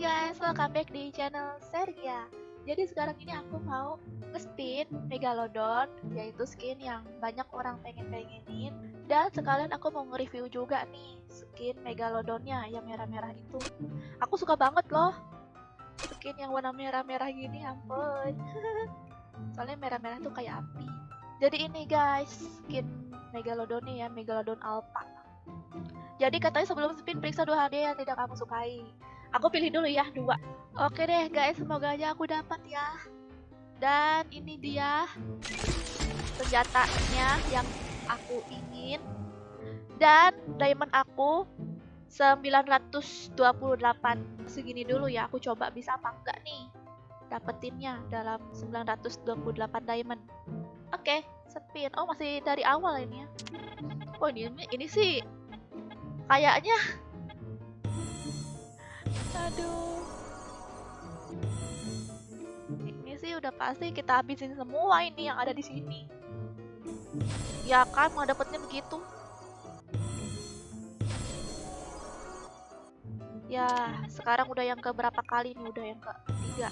guys, welcome back di channel Sergia. Jadi sekarang ini aku mau nge-spin Megalodon, yaitu skin yang banyak orang pengen-pengenin. Dan sekalian aku mau nge-review juga nih skin Megalodonnya yang merah-merah itu. Aku suka banget loh skin yang warna merah-merah gini, ampun. Soalnya merah-merah tuh kayak api. Jadi ini guys, skin Megalodonnya ya, Megalodon Alpha. Jadi katanya sebelum spin periksa 2 hadiah yang tidak kamu sukai. Aku pilih dulu ya 2. Oke deh guys, semoga aja aku dapat ya. Dan ini dia senjatanya yang aku ingin. Dan diamond aku 928. Segini dulu ya, aku coba bisa apa enggak nih dapetinnya dalam 928 diamond. Oke, spin. Oh, masih dari awal ini ya. Oh, ini sih kayaknya, aduh, ini sih udah pasti kita habisin semua ini yang ada di sini. Ya kan, mau dapetnya begitu. Ya, sekarang udah yang ke berapa kali nih? Udah yang ke-3.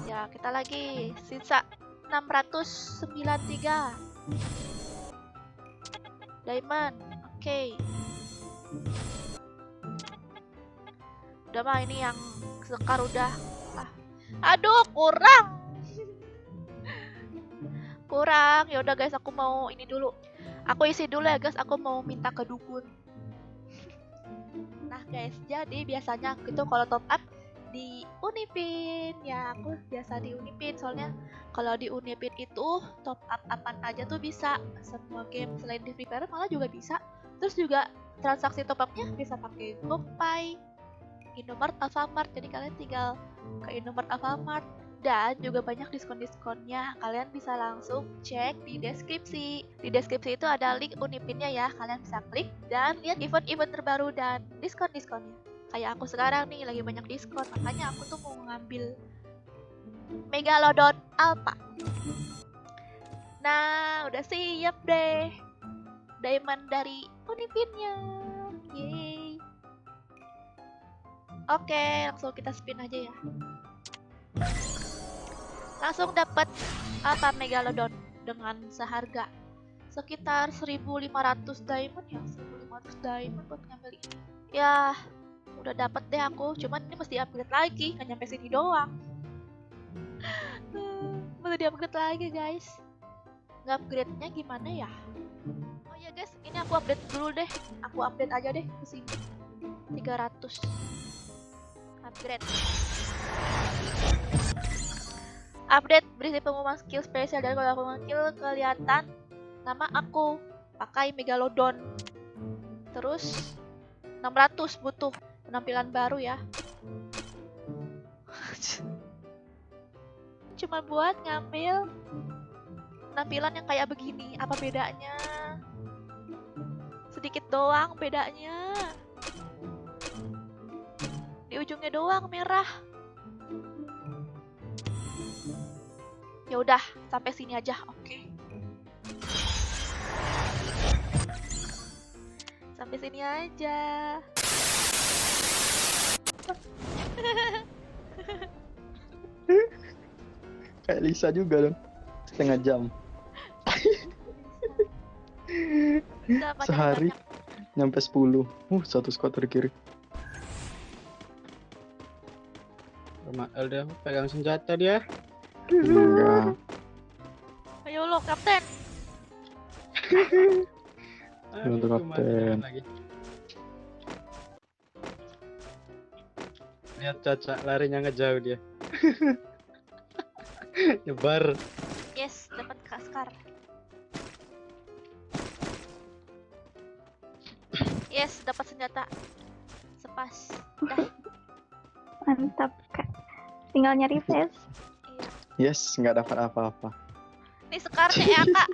Ya, kita lagi sisa 693 diamond. Oke. Udah mah ini yang sekar udah. Aduh, kurang. Kurang. Ya udah guys, aku mau ini dulu. Aku isi dulu ya guys, aku mau minta ke dukun. Nah guys, jadi biasanya aku itu kalau top up di Unipin. Ya, aku biasa di Unipin soalnya kalau di Unipin itu top up apaan aja tuh bisa. Semua game selain di Free Fire malah juga bisa. Terus juga transaksi top upnya bisa pakai GoPay, Indomart, Alfamart. Jadi kalian tinggal ke Indomart, Alfamart, dan juga banyak diskon-diskonnya. Kalian bisa langsung cek di deskripsi. Di deskripsi itu ada link Unipinnya ya. Kalian bisa klik dan lihat event-event terbaru dan diskon-diskonnya. Kayak aku sekarang nih lagi banyak diskon, makanya aku tuh mau ngambil Megalodon Alpha. Nah, udah siap deh diamond dari Unipinnya. Yeay. Oke, langsung kita spin aja ya. Langsung dapat apa Megalodon dengan seharga sekitar 1500 diamond ya, 1500 diamond buat ngambil ini. Ya, udah dapat deh aku, cuman ini mesti upgrade lagi, nggak nyampe sini doang. Mesti di-upgrade lagi guys. Nge-upgrade-nya gimana ya? Oh ya guys, ini aku update dulu deh. Aku update aja deh ke sini. 300. Upgrade. Update berisi pengumuman skill spesial dan kalau pengumuman skill kelihatan nama aku pakai Megalodon. Terus 600 butuh penampilan baru ya. Cuma buat ngambil penampilan yang kayak begini. Apa bedanya? Sedikit doang bedanya. Di ujungnya doang merah. Ya udah, sampai sini aja. Oke. Sampai sini aja. Kayak Lisa juga dong. Setengah jam. Sehari nyampe 10. Satu skuter kiri. Mael dia pegang senjata dia. Enggak. Ayo lo, kapten. Untuk kapten. Lihat Caca larinya ngejauh dia. Nyebar. Yes, dapat kaskar. Yes, dapat senjata. Sepas. Dah. Mantap kak, tinggal nyari face. Iya. Yes, nggak dapat apa-apa. Nih sekarnya ya kak.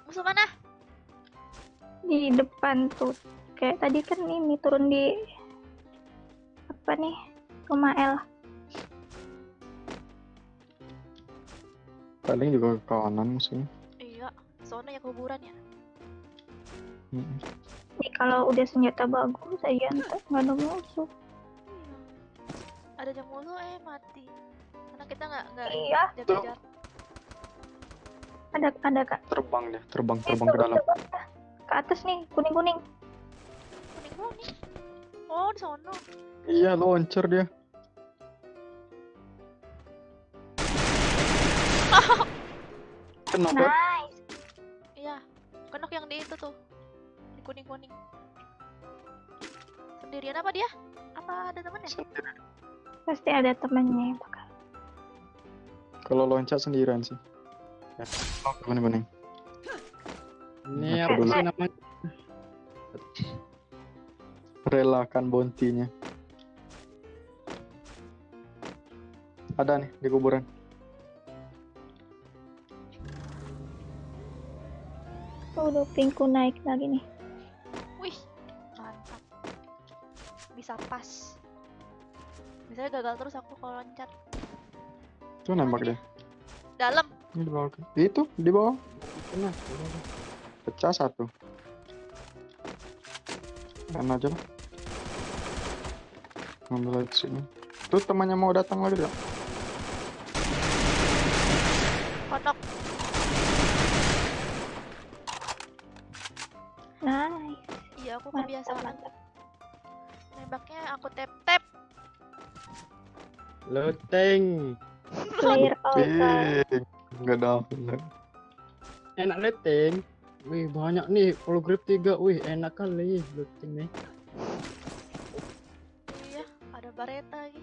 Musuh mana? Di depan tuh, kayak tadi kan ini turun di apa nih, rumah L. Paling juga ke kanan musuhnya. Iya, soalnya ya kuburan ya. Nih kalau udah senjata bagus aja ntar nggak ada musuh. Iya. Ada yang mulu mati. Karena kita nggak Iya, jaga jarak. ada kak. Terbang deh, terbang Itu ke dalam. ke atas nih kuning. Kuning kuning. Oh, di sono. Iya, launcher dia. Kenapa? Nice. Iya. Kenok yang di itu tuh. Di kuning kuning. Sendirian apa dia? Apa ada temannya? Sendiri. Pasti ada temennya itu kak. Kalau loncat sendirian sih. Ya. Oh, kuning. Ini Aku apa dulu. sih namanya? Relakan bounty-nya. Ada nih di kuburan. Udah pinku naik lagi nih. Wih, mantap. Bisa pas. Misalnya gagal terus aku kalau loncat. Tuh nembak dia. Dalam. Ini di bawah. Itu di bawah. Kena. Pecah satu. Kan aja lah. Ngambil aja sini. Tuh temannya mau datang lagi ya? Konok. Nice. Iya, aku Mantap, kebiasaan. mantap. Nembaknya aku tap-tap. Loteng. Player all kak. Enggak ada. Enak loteng. Wih, banyak nih. Full grip 3. Wih, enak kali loteng nih. Iya, ada bareta lagi.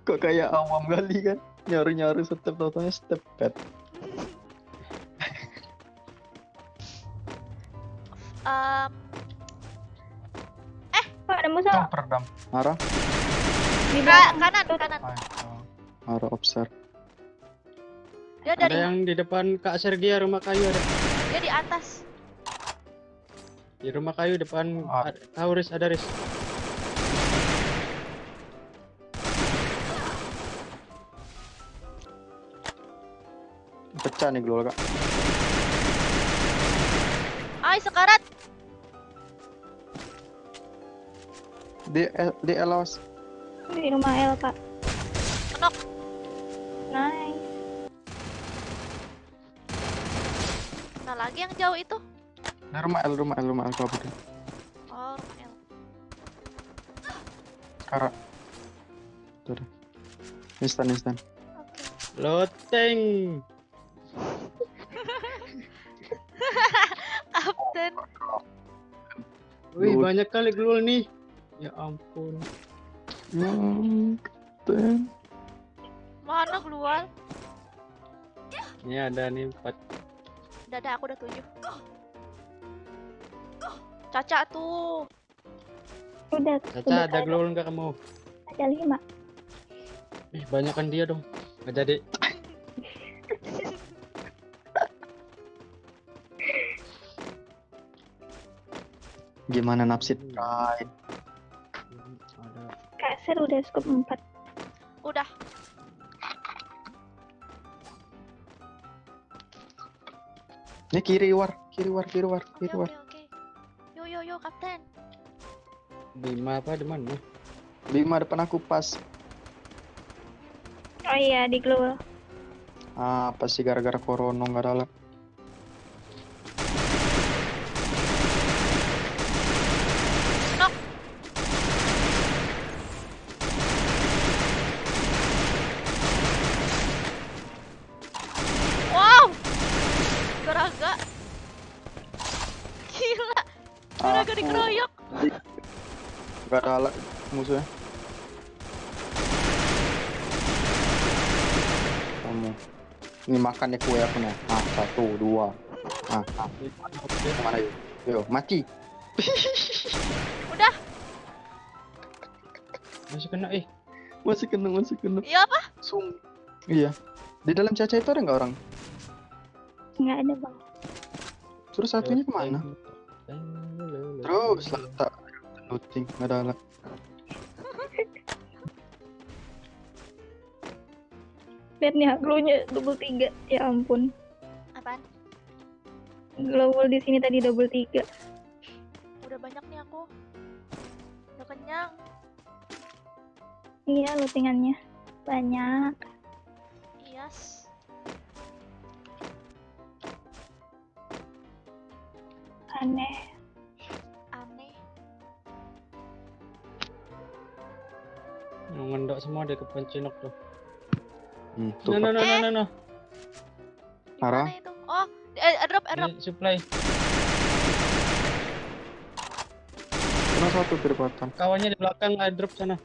Kok kayak awam kali kan? Nyari-nyari step tautannya step pad. Um, Kak ada musuh Oh, peredam. Marah. di belakang. kanan. Marah observe. Dia Ada dari yang di depan Kak Sergia rumah kayu ada. dia di atas. Di rumah kayu depan Ah. Tauris ada Riz. Pecah nih glol kak. Ay, sekarat. Di elos. Di rumah L kak. Kenok. Nice. Nah, lagi yang jauh itu. Di rumah L kabur dia. Oh, rumah L. Sekarang. Tuh deh. Instan. Oke. Loteng. Kapten. Wih, Good. banyak kali glul nih. Ya ampun. Ten. Mana keluar? Ini ada nih 4. Dadah, aku udah 7. Caca tuh. Udah. Caca, ada glul nggak kamu? Ada 5. Ih, banyakan dia dong. Nggak jadi. Gimana napsit? Right. Ada. Kak Ser udah scope 4. Udah. Ini kiri war. Oke, oke. Yo, kapten. 5 apa di mana? 5 depan aku pas. Oh iya di glue. Ah, pasti gara-gara corona nggak ada alat. Nok. Wow. Garaga. Gila. Garaga Aku dikeroyok. nggak ada alat musuhnya. Kamu. Ini makan nih kue aku nih. Ah, 1, 2. Kemana yuk? Yo, mati. Udah. Masih kena Masih kena. Iya apa? Iya. Di dalam Caca itu ada nggak orang? Nggak ada bang. Terus satunya kemana? Terus tak looting, nggak ada alat. Lihat nih, glow-nya double 3. Ya ampun. Apaan? Glow wall di sini tadi double 3. Udah banyak nih aku. Udah kenyang. Iya, lootingannya banyak. Yes. Aneh. Aneh. Yang ngendok semua deh kepencinok tuh. Tuh, No. Di Ara? mana itu? Oh, airdrop. Ini supply. Kena satu kedapatan. Kawannya di belakang airdrop sana.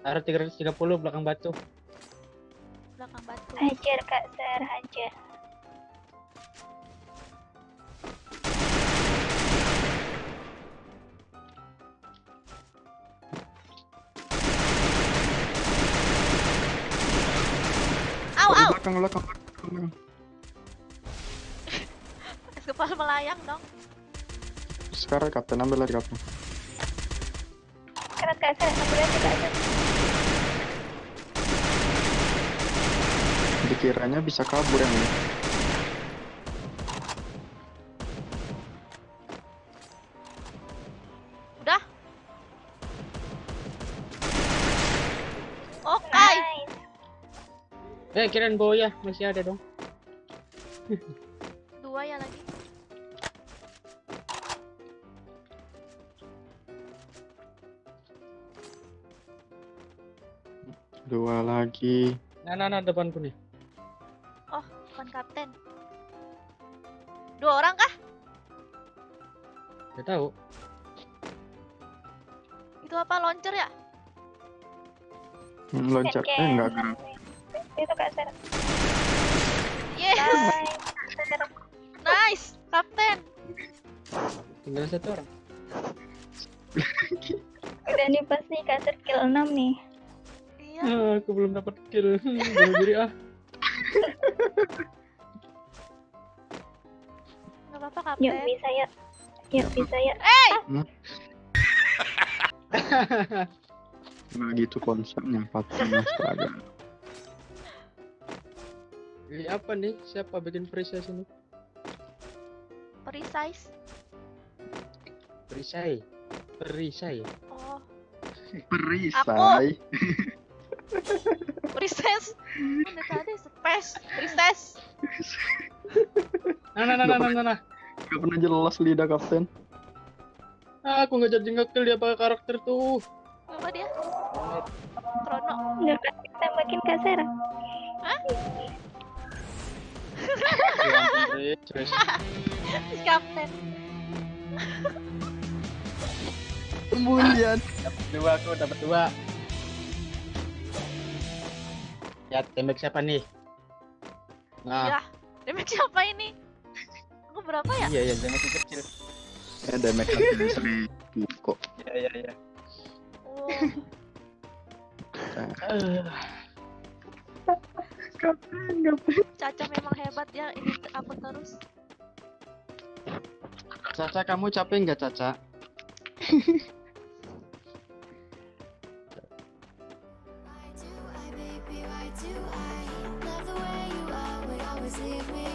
Ada 330 belakang batu. Belakang batu. Hajar Kak Ser, hajar. Au, au. Belakang. Es kepala melayang dong. Sekarang kapten, ambil lagi kapten. Karat Kak Ser, ambil aja Kak Ser. Dikiranya bisa kabur yang ini. Udah. Oke. Nice. Kirain boya masih ada dong. 2 ya lagi. Dua lagi. Nah, depanku nih. Oh, bukan kapten. 2 orang kah? Gak tahu. Itu apa, launcher ya? Loncat. Ken. Enggak. Itu Kak Ser. Yes. Nice. Nice, kapten. Tinggal 1 orang. Udah nih pasti Kak Ser kill 6 nih. Iya. Aku belum dapat kill. Bunuh diri ah. Enggak apa-apa, Yuk kapten. bisa ya. Yuk bisa ya. Nggak gitu konsepnya, kapten astaga. Ini apa nih? Siapa bikin precise ini? Precise. Perisai. Oh, Perisai. precise. Udah tadi precise. Nah. Nggak pernah jelas lidah kapten. Aku nggak jadi nge-kill dia pakai karakter tuh. Apa dia? Krono. Nggak Kak, tembakin Kak Ser. Ya ampun, Riz. Si kapten. Kemudian Dapat 2. Ya, tembak siapa nih? Nah, Ya, damage siapa ini? Aku berapa ya? iya, jangan kecil. damage 1000 kok. Iya. Oh, Kapten. Caca memang hebat ya, ini aku terus. Caca, kamu capek nggak, Caca? Why do I, baby, why do I love the way you are, would always leave me